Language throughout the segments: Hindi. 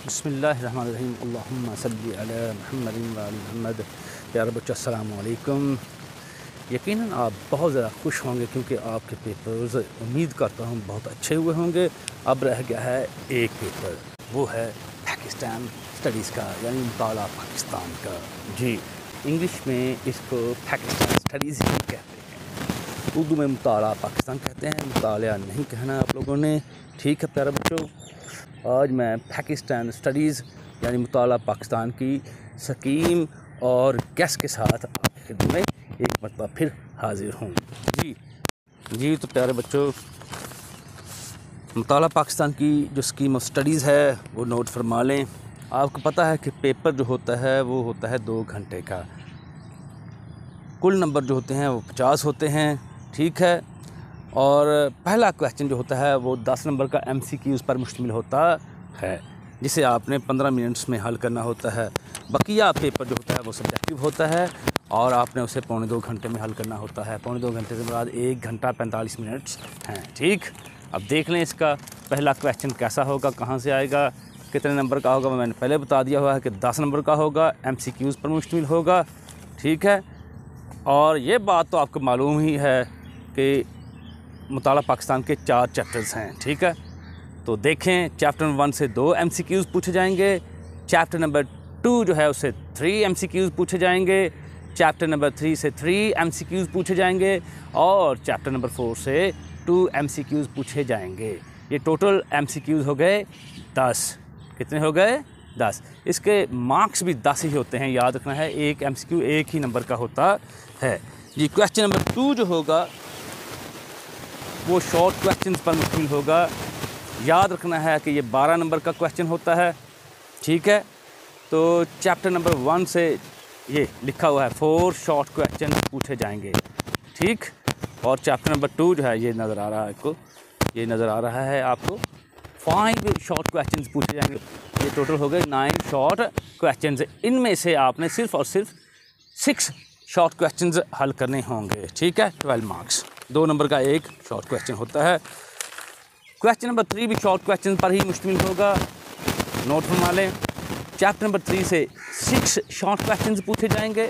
बिस्मिल्लाहिर्रहमानिर्रहीम अल्लाहुम्मा सल्लि अला मुहम्मदिन व अली मुहम्मद। प्यारे बच्चों अस्सलामु अलैकुम। यकीनन आप बहुत ज़्यादा खुश होंगे क्योंकि आपके पेपर्स उम्मीद करता हूँ बहुत अच्छे हुए होंगे। अब रह गया है एक पेपर, वो है पाकिस्तान स्टडीज़ का, यानी मुताला पाकिस्तान का। जी, इंग्लिश में इसको पाकिस्तान स्टडीज़ ही कहते हैं, उर्दू में मुताला पाकिस्तान कहते हैं। मुताला नहीं कहना आप लोगों ने, ठीक है प्यारे बच्चों। आज मैं पाकिस्तान स्टडीज़ यानी मुताला पाकिस्तान की स्कीम और गेस्ट के साथ आपकी खिदमत में एक मरतबा फिर हाजिर हूँ। जी तो प्यारे बच्चों, मुताला पाकिस्तान की जो स्कीम ऑफ स्टडीज़ है वो नोट फरमा लें। आपको पता है कि पेपर जो होता है वो होता है 2 घंटे का। कुल नंबर जो होते हैं वो 50 होते हैं, ठीक है। और पहला क्वेश्चन जो होता है वो 10 नंबर का MCQs पर मुश्तमिल होता है, जिसे आपने 15 मिनट्स में हल करना होता है। बकिया पेपर जो होता है वो सब्जेक्टिव होता है और आपने उसे 2.25 घंटे में हल करना होता है। 2.25 घंटे से मुराद 1 घंटा 45 मिनट्स हैं, ठीक। अब देख लें इसका पहला क्वेश्चन कैसा होगा, कहाँ से आएगा, कितने नंबर का होगा। मैंने पहले बता दिया हुआ है कि 10 नंबर का होगा, MCQs पर मुश्तमिल होगा, ठीक है। और ये बात तो आपको मालूम ही है कि मुताला पाकिस्तान के 4 चैप्टर्स हैं, ठीक है। तो देखें, चैप्टर 1 से 2 MCQs पूछे जाएंगे, चैप्टर नंबर 2 जो है उससे 3 MCQs पूछे जाएंगे, चैप्टर नंबर 3 से 3 MCQs पूछे जाएंगे और चैप्टर नंबर 4 से 2 MCQs पूछे जाएंगे। ये टोटल MCQs हो गए 10। कितने हो गए? 10। इसके मार्क्स भी 10 ही होते हैं, याद रखना है। एक MCQ एक ही नंबर का होता है। जी, क्वेश्चन नंबर 2 जो होगा वो शॉर्ट क्वेश्चंस पर मुश्तमिल होगा। याद रखना है कि ये 12 नंबर का क्वेश्चन होता है, ठीक है। तो चैप्टर नंबर 1 से ये लिखा हुआ है 4 शॉर्ट क्वेश्चन पूछे जाएंगे, ठीक। और चैप्टर नंबर 2 जो है ये नज़र आ रहा है आपको, ये नज़र आ रहा है आपको 5 शॉर्ट क्वेश्चन पूछे जाएंगे। ये टोटल हो गए 9 शॉर्ट क्वेश्चन। इनमें से आपने सिर्फ़ और सिर्फ 6 शॉर्ट क्वेश्चंस हल करने होंगे, ठीक है। 12 मार्क्स, 2 नंबर का एक शॉर्ट क्वेश्चन होता है। क्वेश्चन नंबर 3 भी शॉर्ट क्वेश्चन पर ही मुश्तमिल होगा, नोट फरमा लें। चैप्टर नंबर 3 से 6 शॉर्ट क्वेश्चंस पूछे जाएंगे,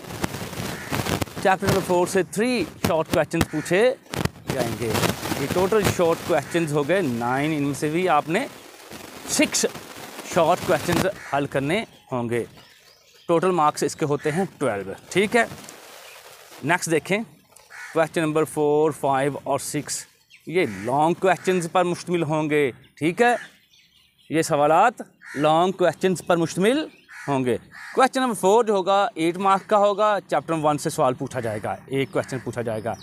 चैप्टर नंबर 4 से 3 शॉर्ट क्वेश्चंस पूछे जाएंगे। ये टोटल शॉर्ट क्वेश्चंस हो गए 9। इनमें से भी आपने 6 शॉर्ट क्वेश्चंस हल करने होंगे। टोटल मार्क्स इसके होते हैं 12, ठीक है। नेक्स्ट देखें, क्वेश्चन नंबर 4, 5 और 6 ये लॉन्ग क्वेश्चंस पर मुश्तमिल होंगे, ठीक है। ये सवालात लॉन्ग क्वेश्चंस पर मुश्तमिल होंगे। क्वेश्चन नंबर 4 जो होगा 8 मार्क्स का होगा। चैप्टर 1 से सवाल पूछा जाएगा, एक क्वेश्चन पूछा जाएगा।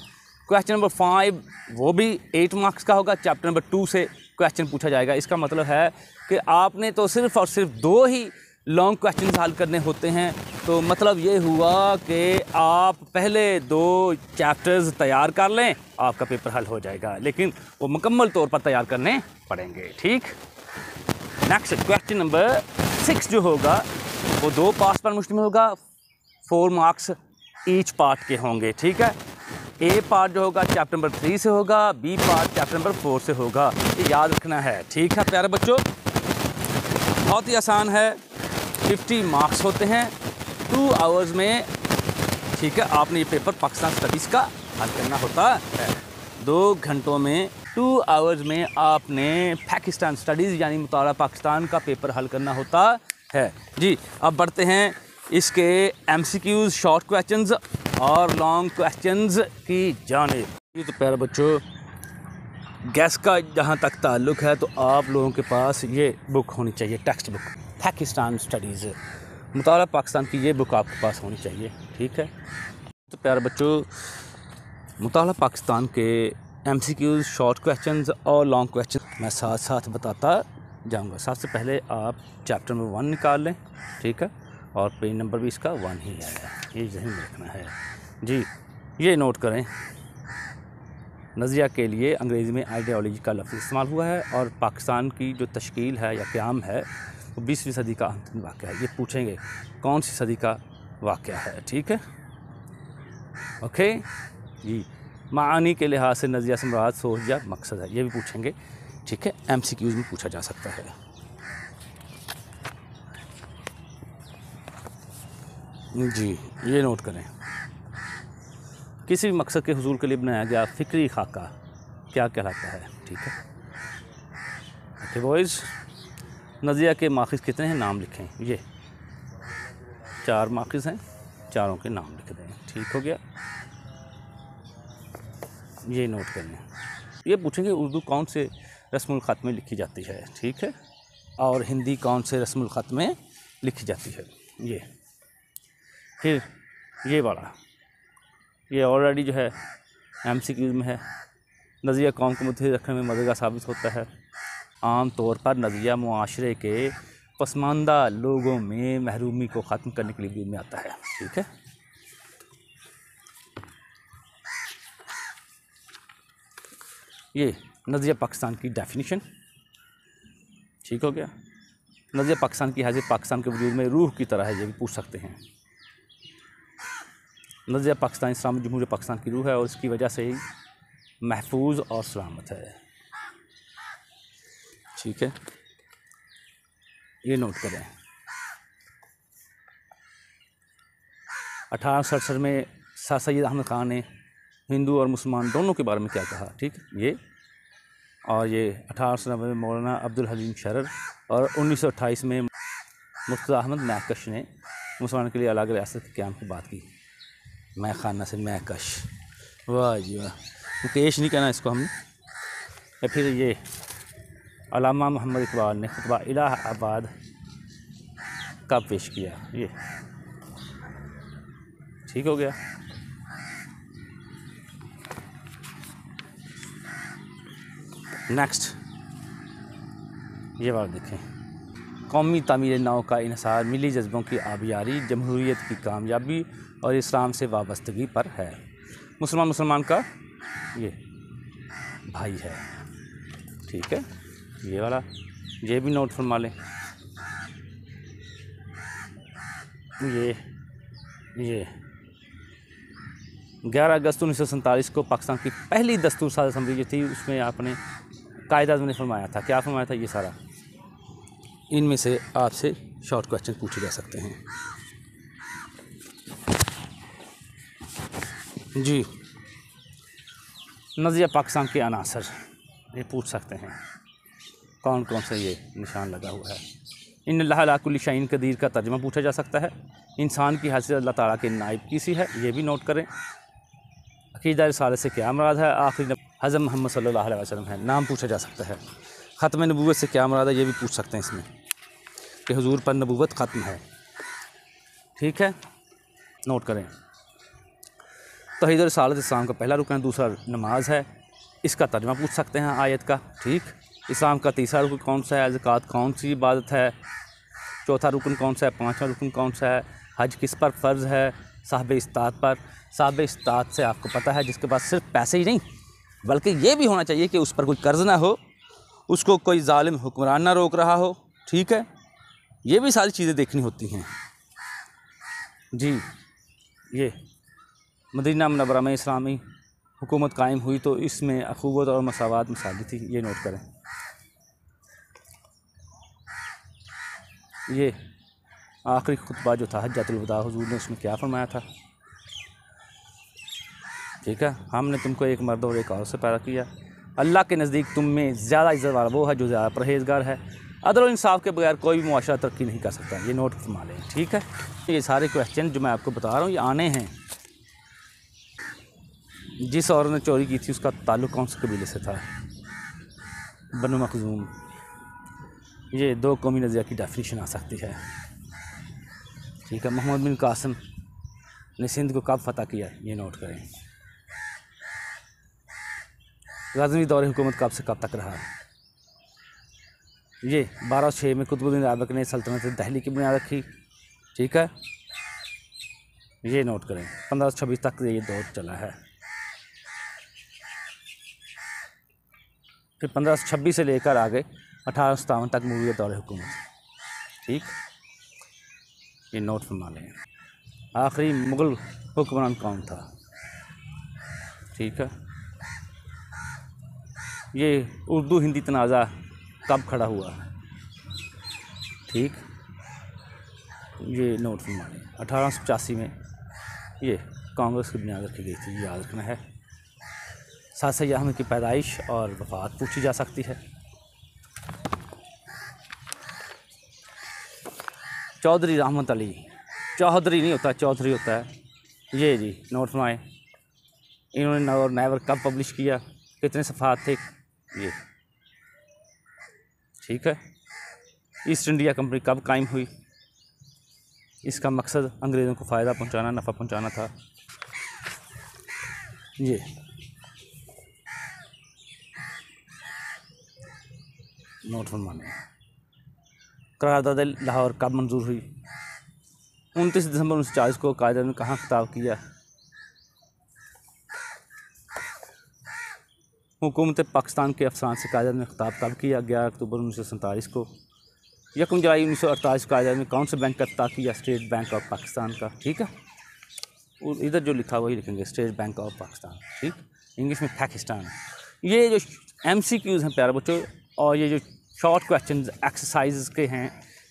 क्वेश्चन नंबर 5 वो भी 8 मार्क्स का होगा। चैप्टर नंबर 2 से क्वेश्चन पूछा जाएगा। इसका मतलब है कि आपने तो सिर्फ़ और सिर्फ 2 ही लॉन्ग क्वेश्चन हल करने होते हैं। तो मतलब ये हुआ कि आप पहले 2 चैप्टर्स तैयार कर लें, आपका पेपर हल हो जाएगा, लेकिन वो मुकम्मल तौर पर तैयार करने पड़ेंगे, ठीक। नेक्स्ट क्वेश्चन नंबर 6 जो होगा वो 2 पार्ट्स पर मुश्तमिल होगा। 4 मार्क्स ईच पार्ट के होंगे, ठीक है। ए पार्ट जो होगा चैप्टर नंबर 3 से होगा, बी पार्ट चैप्टर नंबर 4 से होगा। ये याद रखना है, ठीक है प्यारे बच्चों। बहुत ही आसान है, 50 मार्क्स होते हैं 2 आवर्स में, ठीक है। आपने ये पेपर पाकिस्तान स्टडीज़ का हल करना होता है 2 घंटों में। 2 आवर्स में आपने पाकिस्तान स्टडीज़ यानी मुताला पाकिस्तान का पेपर हल करना होता है। जी, अब बढ़ते हैं इसके MCQs, शॉर्ट क्वेश्चंस और लॉन्ग क्वेश्चंस की जानिब। ये तो प्यारे बच्चों, गैस का जहाँ तक ताल्लुक़ है तो आप लोगों के पास ये बुक होनी चाहिए, टेक्स्ट बुक पाकिस्तान स्टडीज़, मुताला पाकिस्तान की ये बुक आपके पास होनी चाहिए, ठीक है। तो प्यारे बच्चों, मुताला पाकिस्तान के MCQs, शॉर्ट क्वेश्चंस और लॉन्ग क्वेश्चन मैं साथ साथ बताता जाऊंगा। सबसे पहले आप चैप्टर नंबर 1 निकाल लें, ठीक है। और पेज नंबर भी इसका 1 ही है, ये ज़हन में रखना है। जी, ये नोट करें, नज़रिया के लिए अंग्रेज़ी में आइडियोलॉजी का लफ्ज़ इस्तेमाल हुआ है और पाकिस्तान की जो तश्कील है या क़याम है वो 20वीं सदी का अंतिम वाक़या है। ये पूछेंगे कौन सी सदी का वाक़या है, ठीक है, ओके जी। मानी के लिहाज से नज़रिया से मुराद सोच या मकसद है, ये भी पूछेंगे, ठीक है। MCQs में पूछा जा सकता है। जी, ये नोट करें। किसी भी मकसद के हुसूल के लिए बनाया गया फ़िक्री खाका क्या कहलाता है? ठीक है। ओके बॉयज़, नज़रिया के माखिज़ कितने हैं, नाम लिखें। ये 4 माखिज़ हैं, चारों के नाम लिख दें। ठीक हो गया, ये नोट करें। ये पूछेंगे उर्दू कौन से रस्मुल ख़त में लिखी जाती है, ठीक है, और हिंदी कौन से रस्मुल ख़त में लिखी जाती है। ये फिर ये वाला, ये ऑलरेडी जो है MCQ में है। नज़रिया कौम को मुत्तहिद रखने में मददगार साबित होता है। आम तौर पर नज़रिया मुआशरे के पसमानदा लोगों में महरूमी को ख़त्म करने के लिए वजूद में आता है। ठीक है, ये नज़रिया पाकिस्तान की डेफिनेशन। ठीक हो गया। नज़रिया पाकिस्तान की हाजिर पाकिस्तान के वजूद में रूह की तरह है, ये भी पूछ सकते हैं। नज़रिया पाकिस्तान इस्लामी जमहूरियत पाकिस्तान की रूह है और इसकी वजह से ही महफूज और सलामत है। ठीक है, ये नोट करें। 1867 में सर सैयद अहमद ख़ान ने हिंदू और मुसलमान दोनों के बारे में क्या कहा? ठीक, ये और ये 1890 में मौलाना अब्दुल हलीम शरर और 1928 में मुर्तज़ा अहमद मैकश ने मुसलमानों के लिए अलग रियासत के क़याम की बात की। मैं खाना से मैकश, वाह जी वाह, मुकेश नहीं कहना इसको हमने। या फिर ये अल्लामा मोहम्मद इकबाल ने खुतबा इलाहाबाद कब पेश किया? ये ठीक हो गया। नेक्स्ट ये बात देखें। कौमी तामीर नौ का इन्हिसार मिली जज्बों की आबियारी, जमहूरियत की कामयाबी और इस्लाम से वाबस्तगी पर है। मुसलमान का ये भाई है। ठीक है, ये वाला, ये भी नोट फरमा लें। ये 11 अगस्त 1947 को पाकिस्तान की पहली दस्तूर साज़ असम्बली जो थी उसमें आपने कायदा ने फरमाया था, क्या फरमाया था? ये सारा इनमें से आपसे शॉर्ट क्वेश्चन पूछे जा सकते हैं। जी, नज़रिया पाकिस्तान के अनासर ये पूछ सकते हैं, कौन कौन से ये निशान लगा हुआ है। इन्नल्लाह अला कुल्ली शैइन कदीर का तर्जुमा पूछा जा सकता है। इंसान की हैसियत अल्लाह ताला के नाइब की सी है, ये भी नोट करें। अक़ीदा रिसालत से क्या मुराद है? आखिरी हज़रत मोहम्मद सल्लल्लाहु अलैहि वसल्लम है, नाम पूछा जा सकता है। ख़त्म नबूवत से क्या मुराद है? ये भी पूछ सकते हैं इसमें कि हुजूर पर नबूवत ख़त्म है। ठीक है, नोट करें। तौहीद और रिसालत इस्लाम का पहला रुकन है, दूसरा नमाज है, इसका तर्जुमा पूछ सकते हैं आयत का। ठीक, इस्लाम का तीसरा रुकन कौन सा है? ज़कात कौन सी इबादत है? चौथा रुकन कौन सा है? पाँचवा रुकन कौन सा है? हज किस पर फ़र्ज़ है? साहब इस्तात पर। साहब इस्तात से आपको पता है जिसके पास सिर्फ पैसे ही नहीं बल्कि ये भी होना चाहिए कि उस पर कोई कर्ज़ ना हो, उसको कोई जालिम हुक्मरान ना रोक रहा हो। ठीक है, ये भी सारी चीज़ें देखनी होती हैं। जी, ये मदीना मुनव्वरा में इस्लामी हुकूमत कायम हुई तो इसमें अखुवत और मसावत मिसाली थी, ये नोट करें। ये आखिरी खुतबा जो था हज्जतुल वदा, हुजूर ने उसमें क्या फरमाया था? ठीक है, हमने तुमको एक मर्द और एक औरत से पैदा किया। अल्लाह के नज़दीक तुम में ज़्यादा इज़्ज़त वाला वो है जो ज़्यादा परहेज़गार है। अदल और इंसाफ के बगैर कोई भी मुआशरा तरक्की नहीं कर सकता, ये नोट फरमा लें। ठीक है, ये सारे क्वेश्चन जो मैं आपको बता रहा हूँ ये आने हैं। जिस औरत ने चोरी की थी उसका ताल्लुक़ कौन से कबीले से था? बनु मखज़ूम। ये 2 कौमी नज़रिया की डेफिनेशन आ सकती है। ठीक है, मोहम्मद बिन कासिम ने सिंध को कब फ़तह किया? ये नोट करें। ग़ज़नवी दौर हुकूमत कब से कब तक रहा? ये 1206 में कुतुबुद्दीन ऐबक ने सल्तनत दिल्ली की बुनियाद रखी। ठीक है, ये नोट करें। 1526 तक ये दौर चला है। फिर 1526 से लेकर आगे 1857 तक मुग़ल दौर हुकूमत। ठीक, ये नोट फरमा लें। आखिरी मुग़ल हुक्मरान कौन था? ठीक है, ये उर्दू हिंदी तनाज़ा कब खड़ा हुआ? ठीक, ये नोट फरमाने 1885 में ये कांग्रेस की बुनियाद रखी गई थी, याद रखना है। साथ साथ यहाँ की पैदाइश और वफ़ात पूछी जा सकती है। चौधरी रहमत अली, चौधरी नहीं होता, चौधरी होता है। ये जी नोट फरमाए, इन्होंने और नेवर कब पब्लिश किया, कितने सफ़ात थे ये, ठीक है। ईस्ट इंडिया कंपनी कब कायम हुई, इसका मकसद अंग्रेज़ों को फ़ायदा पहुंचाना, नफ़ा पहुंचाना था। ये नोट फरमाने, करारदाद लाहौर कब मंजूर हुई, 29 दिसंबर 1940 को कायदे ने कहाँ खिताब किया। हुकूमत पाकिस्तान के अफसरान से कायदे ने खिताब कब किया, 11 अक्टूबर 1947 को। 1 जुलाई 1948 को कायदे ने कौन से बैंक का खिताब किया, स्टेट बैंक ऑफ पाकिस्तान का, ठीक है। और इधर जो लिखा वही लिखेंगे, स्टेट बैंक ऑफ पाकिस्तान, ठीक, इंग्लिश में पाकिस्तान। ये जो MCQs हैं प्यारे बच्चों, और ये जो शॉर्ट क्वेश्चन एक्सरसाइज के हैं,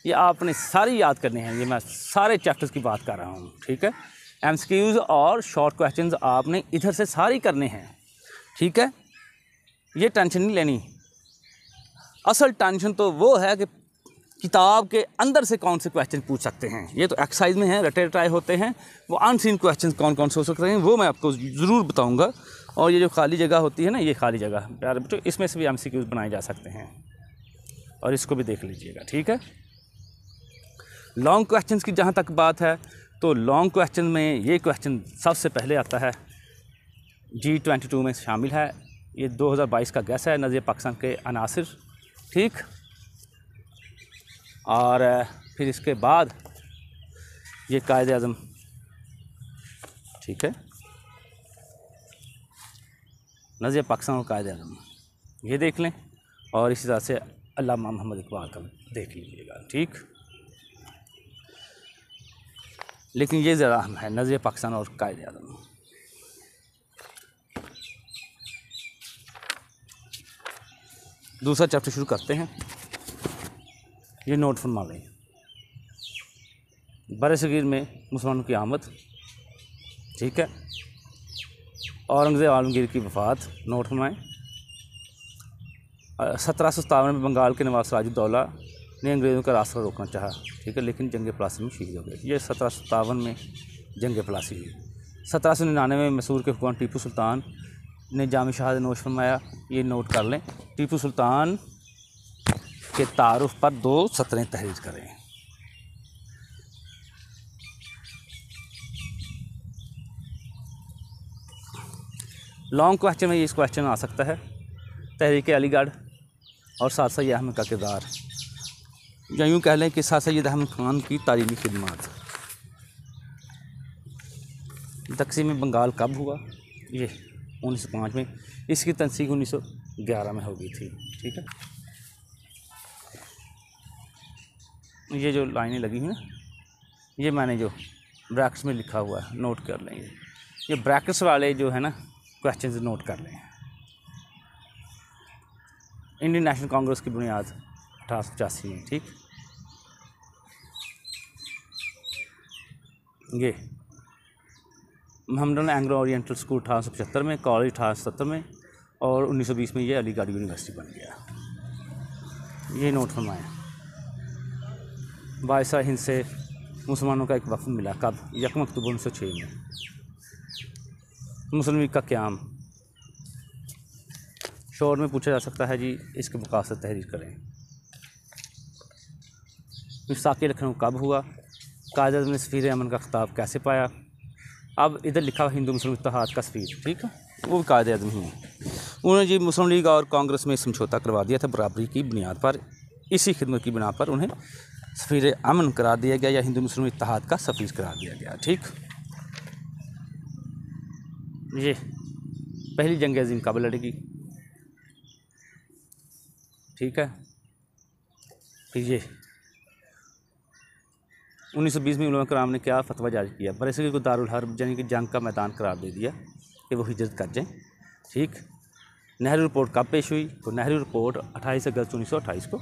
ये आपने सारे याद करने हैं। ये मैं सारे चैप्टर्स की बात कर रहा हूँ, ठीक है। MCQs और शॉर्ट क्वेश्चंस आपने इधर से सारे करने हैं, ठीक है। ये टेंशन नहीं लेनी। असल टेंशन तो वो है कि किताब के अंदर से कौन से क्वेश्चन पूछ सकते हैं। ये तो एक्सरसाइज में है, रटे रटाए होते हैं। वो अनसीन क्वेश्चन कौन कौन से हो सकते हैं वो मैं आपको ज़रूर बताऊँगा। और ये जो खाली जगह होती है ना, ये खाली जगह प्यारे बच्चों, इसमें से भी MCQs बनाए जा सकते हैं, और इसको भी देख लीजिएगा, ठीक है। लॉन्ग क्वेश्चंस की जहाँ तक बात है, तो लॉन्ग क्वेश्चन में ये क्वेश्चन सबसे पहले आता है, G22 में शामिल है। ये 2022 का गैस है, नज़रिया पाकिस्तान के अनासिर, ठीक। और फिर इसके बाद ये कायदे आज़म, ठीक है, नज़रिया पाकिस्तान और कायदे आज़म, ये देख लें। और इसी तरह से अल्लामा मोहम्मद इकबाल का देख लीजिएगा, ठीक। लेकिन ये ज़रा अहम है, नज़रिया पाकिस्तान और कायदे आज़म। दूसरा चैप्टर शुरू करते हैं। ये नोट फरमा लें, बरसगीर में मुसलमानों की आमद, ठीक है। औरंगज़ेब आलमगीर की वफ़ात, नोट फरमाएँ। 1757 में बंगाल के नवाब सिराजुद्दौला ने अंग्रेज़ों का रास्ता रोकना चाहा, ठीक है, लेकिन जंग प्लासी में शहीद हो गए। ये 1757 में जंग प्लासी हुई। 1799 में मैसूर के हुक्मरान टीपू सुल्तान ने जाम शहादत नोश फरमाया। ये नोट कर लें, टीपू सुल्तान के तारुफ पर 2 सतरें तहरीर करें। लॉन्ग क्वेश्चन में इस क्वेश्चन आ सकता है, तहरीक अलीगढ़ और साथ सैयद अहमद का किरदार, या यूँ कह लें कि साथ सैयद अहमद खान की तालीमी खिदमत। तकसीम बंगाल कब हुआ, ये 1905 में। इसकी तनसीख 1911 में हो गई थी, ठीक है। ये जो लाइनें लगी हुई ना, ये मैंने जो ब्रैकेट्स में लिखा हुआ है, नोट कर लें। ये ब्रैकेट्स वाले जो है ना क्वेश्चन नोट कर लें। इंडियन नेशनल कांग्रेस की बुनियाद 1885 में, ठीक। ये मोहम्मदन एंग्लो ओरिएंटल स्कूल 1875 में, कॉलेज 1870 में, और 1920 में ये अलीगढ़ यूनिवर्सिटी बन गया। ये नोट फरमाएँ। वायसराय हिंद से मुसलमानों का एक वफ़द मिला, कब, 1 अक्टूबर 1906 में। मुस्लिम लीग का क़याम, शोर में पूछा जा सकता है जी, इसके मक़ासद तहरीर करें। मिसाक़ लखनऊ कब हुआ, कायदे आज़म ने सफ़ीर अमन का खिताब कैसे पाया। अब इधर लिखा हुआ हिंदू मुस्लिम इत्तेहाद का सफ़ीर, ठीक है, वो भी कायदे आज़म ही है। उन्होंने जी मुस्लिम लीग और कांग्रेस में समझौता करवा दिया था बराबरी की बुनियाद पर। इसी खिदमत की बिना पर उन्हें सफ़ीर अमन करार दिया गया, या हिंदू मुस्लिम इत्तेहाद का सफ़ीर करार दिया गया, ठीक। ये पहली जंग अज़ीम कब लड़ेगी, ठीक है। फिर ये 1920 में उलमा कराम ने क्या फतवा जारी किया, बरसगीर को दारुल हर्ब यानी कि जंग का मैदान करार दे दिया कि वो हिजरत कर जाएँ, ठीक। नेहरू रिपोर्ट कब पेश हुई, तो नेहरू रिपोर्ट 28 अगस्त 1928 को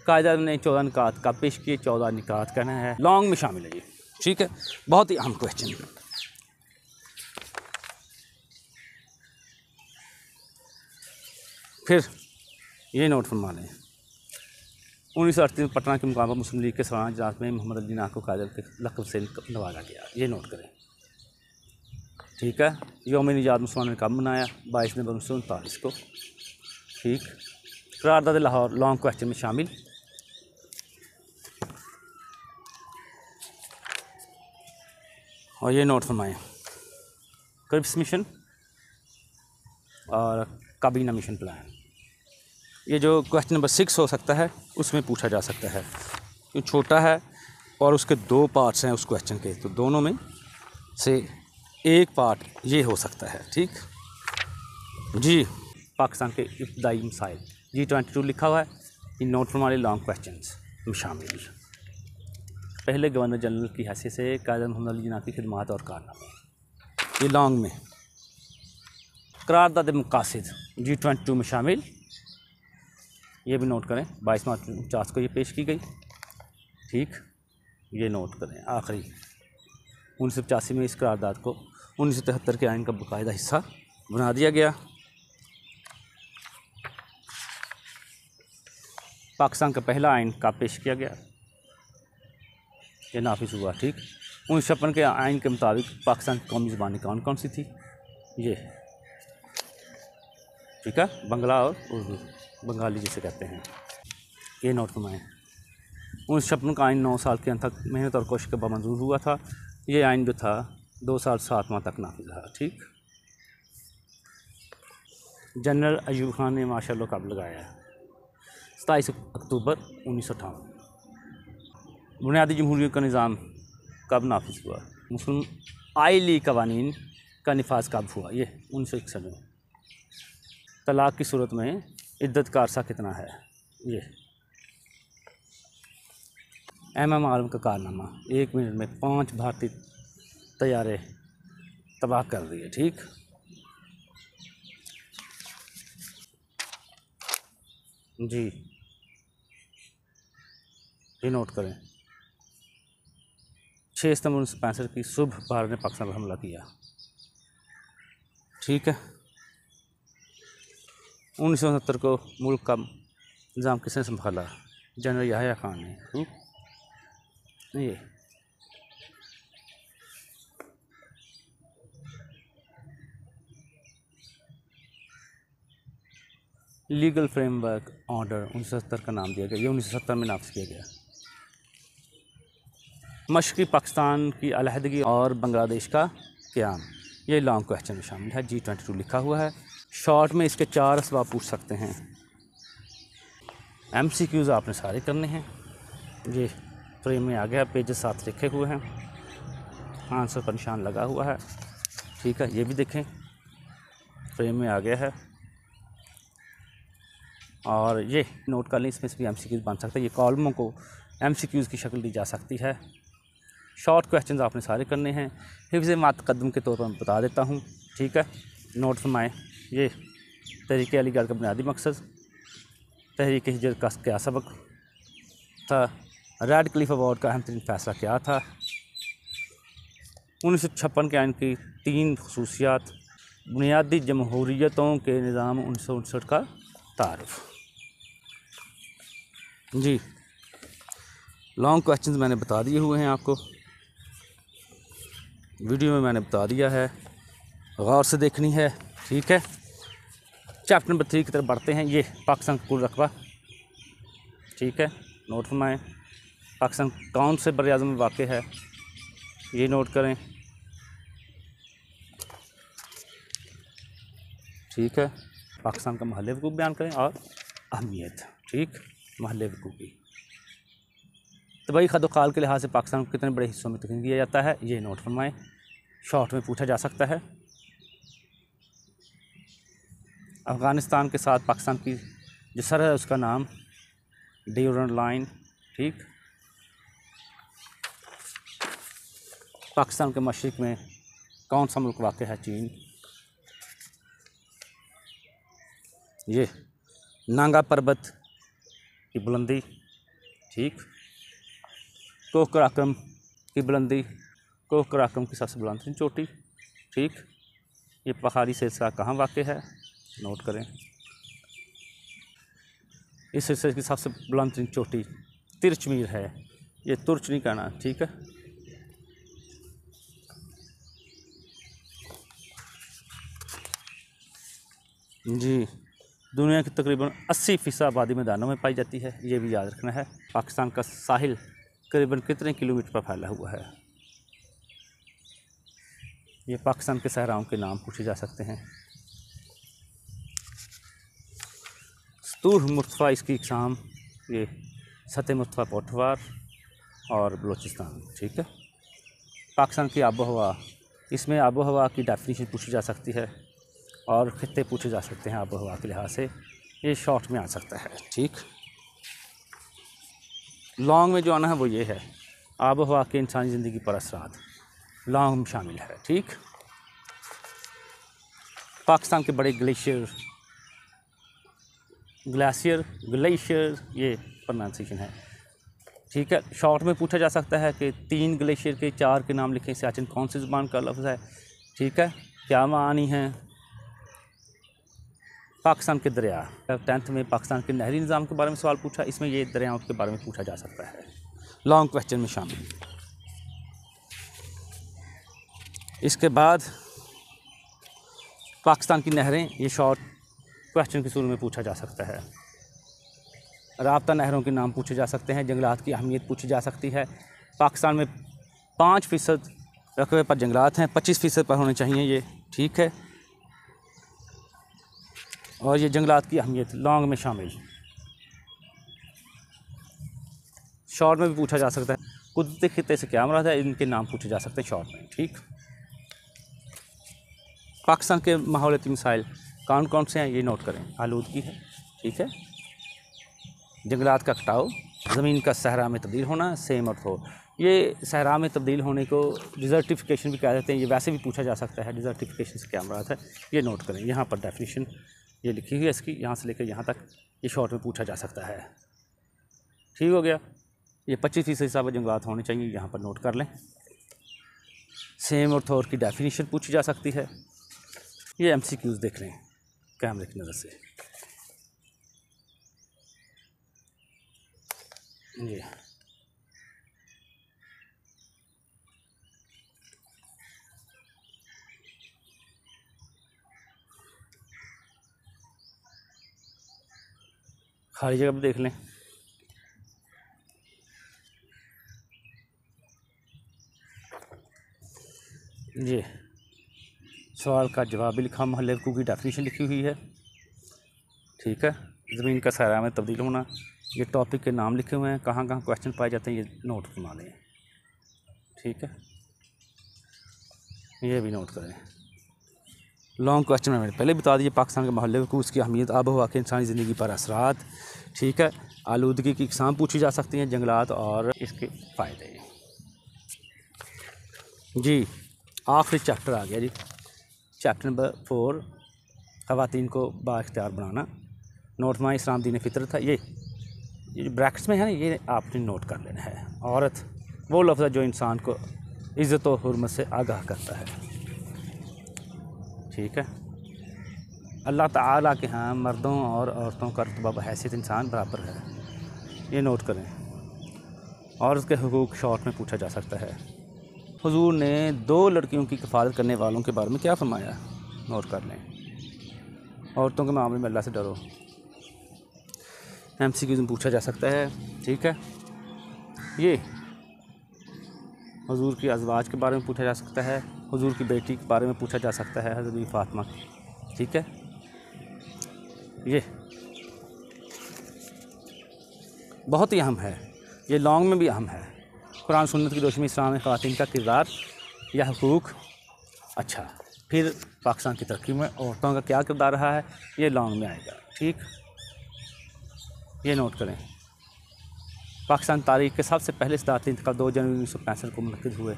कायदा ने 14 निकात का पेश किए, 14 निकात कहना है, लॉन्ग में शामिल है ये, ठीक है। बहुत ही अहम क्वेश्चन। फिर ये नोट फरमा लें, 1938 में पटना के मुकाम पर मुस्लिम लीग के सालाना इजलास में मोहम्मद अली जिन्ना को कायदे के लक़ब से नवाजा गया। ये नोट करें, ठीक है। यौम निजात मुसलमानों ने कब मनाया? 22 नवंबर 1939 को, ठीक। करारदाद लाहौर लॉन्ग क्वेश्चन में शामिल। और ये नोट फरमाएँ, क्रिप्स मिशन और काबीना मिशन प्लान। ये जो क्वेश्चन नंबर 6 हो सकता है उसमें पूछा जा सकता है, क्योंकि छोटा है और उसके 2 पार्ट्स हैं उस क्वेश्चन के, तो दोनों में से एक पार्ट ये हो सकता है, ठीक जी। पाकिस्तान के इब्तदाई मसाइल G22 लिखा हुआ है, इन नोट फरमाने लॉन्ग क्वेश्चंस में शामिल। पहले गवर्नर जनरल की हैसियत से कायद मोहम्मद अली जिन्ना की खिदमात और कारनामे, ये लॉन्ग में। करारदाद मकासिद G22 में शामिल, ये भी नोट करें, 22 मार्च 1949 को ये पेश की गई, ठीक। ये नोट करें। आखिरी 1985 में इस करारदाद को 1973 के आइन का बाकायदा हिस्सा बना दिया गया। पाकिस्तान का पहला आइन कब पेश किया गया? ये नाफिज हुआ, ठीक। 1956 के आइन के मुताबिक पाकिस्तान की कौमी ज़बानें कौन कौन सी थी? ये, ठीक है, बंगला और उर्दू, बंगाली जिसे कहते हैं। ये नोट फरमाएँ, 1956 का आइन 9 साल के अंत तक मेहनत और कोशिश के बाद मंजूर हुआ था। ये आइन जो था 2 साल 7 माह तक नाफिज रहा, ठीक। जनरल अयूब खान ने मार्शल लॉ कब लगाया? 27 अक्टूबर 1958। बुनियादी जमहूरियत का निज़ाम कब नाफिज हुआ? मुस्लिम आइली कवानीन का निफाज कब हुआ? ये 1961 में। तलाक़ की सूरत में इद्दत का अरसा कितना है? ये। एमएम आलम का कारनामा, 1 मिनट में 5 भारतीय तैयारे तबाह कर दिए, ठीक। जी, ये नोट करें, 6 सितंबर 1965 की सुबह भारत ने पाकिस्तान पर हमला किया, ठीक है। 1969 को मुल्क का निज़ाम किसने संभाला? जनरल याहिया खान ने। ये लीगल फ्रेमवर्क ऑर्डर 1970 का नाम दिया गया, ये 1970 में नाफिज किया गया। मशरक़ी पाकिस्तान की अलहदगी और बांग्लादेश का क़याम, ये लॉन्ग क्वेश्चन में शामिल है, G22 लिखा हुआ है। शॉर्ट में इसके 4 असबाब पूछ सकते हैं। MCQs आपने सारे करने हैं, ये फ्रेम में आ गया, पेजेस 7 लिखे हुए हैं, आंसर का निशान लगा हुआ है, ठीक है। ये भी देखें, फ्रेम में आ गया है। और ये नोट कर लें, इसमें भी MCQs बन सकता है, ये कॉलमों को MCQs की शक्ल दी जा सकती है। शॉर्ट क्वेश्चंस आपने सारे करने हैं। हिफ्ज़ मुतक़द्दिम के तौर पर मैं बता देता हूँ, ठीक है। नोट फरमाएँ, ये तहरीक अलीगढ़ का बुनियादी मकसद, तहरीक हिजरत का क्या सबक था, रेड क्लिफ अवार्ड का अहम तरीन फ़ैसला क्या था, 1956 के आइन की 3 खसूसियात, बुनियादी जमहूरियतों के निज़ाम 1959 का तारुफ। जी, लॉन्ग क्वेश्चंस मैंने बता दिए हुए हैं आपको, वीडियो में मैंने बता दिया है, गौर से देखनी है, ठीक है। चैप्टर नंबर 3 की तरफ बढ़ते हैं। ये पाकिस्तान का कुल रकबा, ठीक है, नोट फरमाएँ। पाकिस्तान कौन से बर-ए-आज़म में वाक़ है? ये नोट करें, ठीक है। पाकिस्तान का महल वक़ूफ़ बयान करें और अहमियत, ठीक, महल वक़ूफ़ की। तबाई खदोखाल के लिहाज से पाकिस्तान को कितने बड़े हिस्सों में तकसीम किया जाता है? ये नोट फरमाएँ, शॉर्ट में पूछा जा सकता है। अफ़गानिस्तान के साथ पाकिस्तान की जो सरहद है उसका नाम ड्यूरेंट लाइन, ठीक। पाकिस्तान के मशरिक़ में कौन सा मुल्क वाक़ है? चीन। ये नांगा पर्वत की बुलंदी, ठीक। कोह कराकरम की बुलंदी, कोह कराकरम की सबसे बुलंद चोटी, ठीक। ये पहाड़ी सिलसिला कहाँ वाक़ है, नोट करें। इस सिलसिले की सबसे बुलंद चोटी तिरचमीर है, ये तुर्च नहीं कहना, ठीक है। जी, दुनिया की तकरीबन 80% आबादी मैदानों में पाई जाती है, ये भी याद रखना है। पाकिस्तान का साहिल करीबन कितने किलोमीटर पर फैला हुआ है। ये पाकिस्तान के सहराओं के नाम पूछे जा सकते हैं। सतूह मुर्तफ़ा इसकी इक़साम, ये सतह मुर्तफ़ा पोठवार और बलूचिस्तान, ठीक है। पाकिस्तान की आबो हवा, इसमें आबो हवा की डेफिनेशन पूछी जा सकती है और खित्ते पूछे जा सकते हैं आबो हवा के लिहाज से, ये शॉर्ट में आ सकता है, ठीक। लॉन्ग में जो आना है वो ये है, आबो हवा के इंसानी ज़िंदगी पर असरात, लॉन्ग में शामिल है, ठीक। पाकिस्तान के बड़े ग्लेशियर, ये प्रोनाउंसिएशन है, ठीक है। शॉर्ट में पूछा जा सकता है कि 3 ग्लेशियर के 4 के नाम लिखें, सियाचिन कौन सी ज़ुबान का लफ्ज़ है, ठीक है, क्या मानी है। पाकिस्तान के दरिया, 10th में पाकिस्तान के नहरी निज़ाम के बारे में सवाल पूछा, इसमें ये दरियाओं के बारे में पूछा जा सकता है, लॉन्ग क्वेश्चन में शामिल। इसके बाद पाकिस्तान की नहरें, ये शॉर्ट क्वेश्चन के शुरू में पूछा जा सकता है। राब्ता नहरों के नाम पूछे जा सकते हैं, जंगलात की अहमियत पूछी जा सकती है। पाकिस्तान में 5% रकबे पर जंगलात हैं, 25% पर होने चाहिए ये, ठीक है। और ये जंगलात की अहमियत लॉन्ग में शामिल। शॉर्ट में भी पूछा जा सकता है, कुदरती खित्ते से क्या मुराद है, इनके नाम पूछे जा सकते हैं शॉर्ट में, ठीक। पाकिस्तान के माहौलियाती मसाइल कौन कौन से हैं, ये नोट करें। आलूदगी है, ठीक है, जंगलात का कटाव, ज़मीन का सहरा में तब्दील होना, सेम और थो। ये सहरा में तब्दील होने को डिज़र्टिफिकेशन भी कह देते हैं, ये वैसे भी पूछा जा सकता है, डिज़र्टिफिकेशन से क्या मुराद है, ये नोट करें। यहाँ पर डेफिनेशन ये लिखी हुई है इसकी, यहाँ से लेकर यहाँ तक ये शॉर्ट में पूछा जा सकता है, ठीक हो गया। ये 25% हिसाब से जंगलात होने चाहिए, यहाँ पर नोट कर लें। सेम और थोर की डेफिनेशन पूछी जा सकती है। ये MCQs देख लें कैमरे की नज़र से। जी, खाली जगह पर देख लें। जी, सवाल का जवाब भी लिखा, मोहल्ले वकूफ़ की डेफिनेशन लिखी हुई है, ठीक है। ज़मीन का सहरा में तब्दील होना, ये टॉपिक के नाम लिखे हुए हैं, कहाँ कहाँ क्वेश्चन पाए जाते हैं, ये नोट बना लें, ठीक है। ये भी नोट करें। लॉन्ग क्वेश्चन में मैंने पहले बता दिए, पाकिस्तान के मोहल्ले वकूफ़, उसकी अहमियत, आबो हवा के इंसानी ज़िंदगी पर असरात, ठीक है। आलूदगी की इक़साम पूछी जा सकती हैं, जंगलात और इसके फ़ायदे। जी, आखिरी चैप्टर आ गया जी, चैप्टर नंबर 4, ख़वातीन को बाइख्तियार बनाना। नोट माँ इस्लाम दीन फितरत है, ये ब्रैकेट्स में है ना, ये आपने नोट कर लेना है। औरत वो लफ्ज़ है जो इंसान को इज़्ज़त और हुर्मत से आगाह करता है, ठीक है। अल्लाह ताला के यहाँ मर्दों और औरतों का रुतबा व हैसियत इंसान बराबर है, ये नोट करें। औरत के हुकूक शॉर्ट में पूछा जा सकता है। हुजूर ने 2 लड़कियों की कफ़ालत करने वालों के बारे में क्या फरमाया, नोट कर लें। औरतों के मामले में अल्लाह से डरो, MCQ में पूछा जा सकता है, ठीक है। ये हुजूर की अज़वाज के बारे में पूछा जा सकता है, हुजूर की बेटी के बारे में पूछा जा सकता है, हज़रत फ़ातिमा, ठीक है। ये बहुत ही अहम है, ये लॉन्ग में भी अहम है। कुरान सुन्नत की रोशनी में इस्लाम में ख़वातीन का किरदार या हुकूक, अच्छा। फिर पाकिस्तान की तरक्की में औरतों का क्या किरदार रहा है, ये लॉन्ग में आएगा, ठीक। ये नोट करें। पाकिस्तान तारीख़ के सबसे पहले सदारती इंतखाब 2 जनवरी 1965 को मुनक़िद हुए।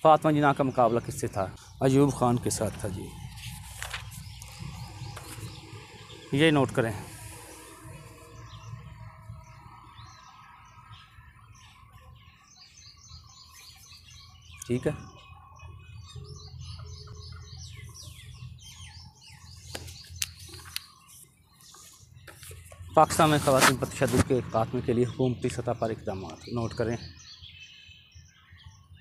फ़ातिमा जिन्ना का मुकाबला किससे था, अयूब ख़ान के साथ था जी, ये नोट करें। ठीक है। पाकिस्तान में ख़वातीन पर तशद्दुद के खात्मे के लिए हुकूमती सतह पर इक़दाम नोट करें।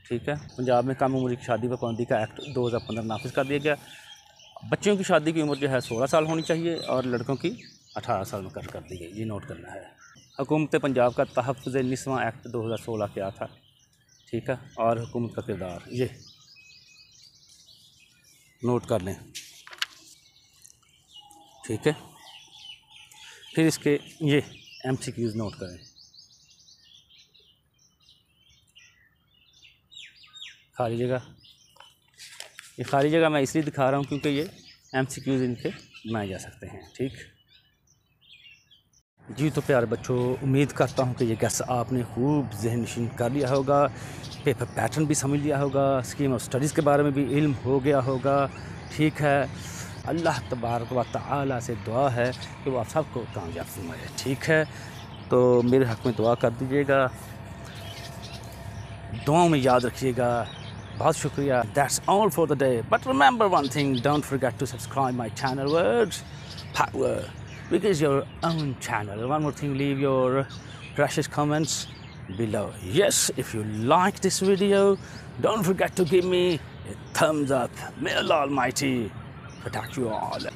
ठीक है। पंजाब में कम उम्र की शादी पर पाबंदी का एक्ट 2015 नाफिज कर दिया गया। बच्चियों की शादी की उम्र जो है 16 साल होनी चाहिए और लड़कों की 18 साल में कर दी गई। ये नोट करना है। हुकूमत पंजाब का तहफ़्फ़ुज़ निस्वां एक्ट 2016 क्या था। ठीक है। और हुकूमत का किरदार ये नोट कर लें। ठीक है। फिर इसके ये MCQs नोट करें। खाली जगह, ये खाली जगह मैं इसलिए दिखा रहा हूँ क्योंकि ये MCQs इनके बनाए जा सकते हैं। ठीक जी। तो प्यारे बच्चों, उम्मीद करता हूँ कि ये कैसा आपने खूब ज़हन नशीन कर लिया होगा, पेपर पैटर्न भी समझ लिया होगा, स्कीम ऑफ स्टडीज़ के बारे में भी इल्म हो गया होगा। ठीक है। अल्लाह तबारक व तआला से दुआ है कि वो आप सबको कामयाब फरमाए। ठीक है। तो मेरे हक़ में दुआ कर दीजिएगा, दुआओं में याद रखिएगा। बहुत शुक्रिया। That's all for the day. But remember one thing, don't forget to subscribe my channel. Words Power, because your own channel. One more thing, leave your precious comments below. Yes, if you like this video, don't forget to give me a thumbs up. May Allah Almighty protect you all.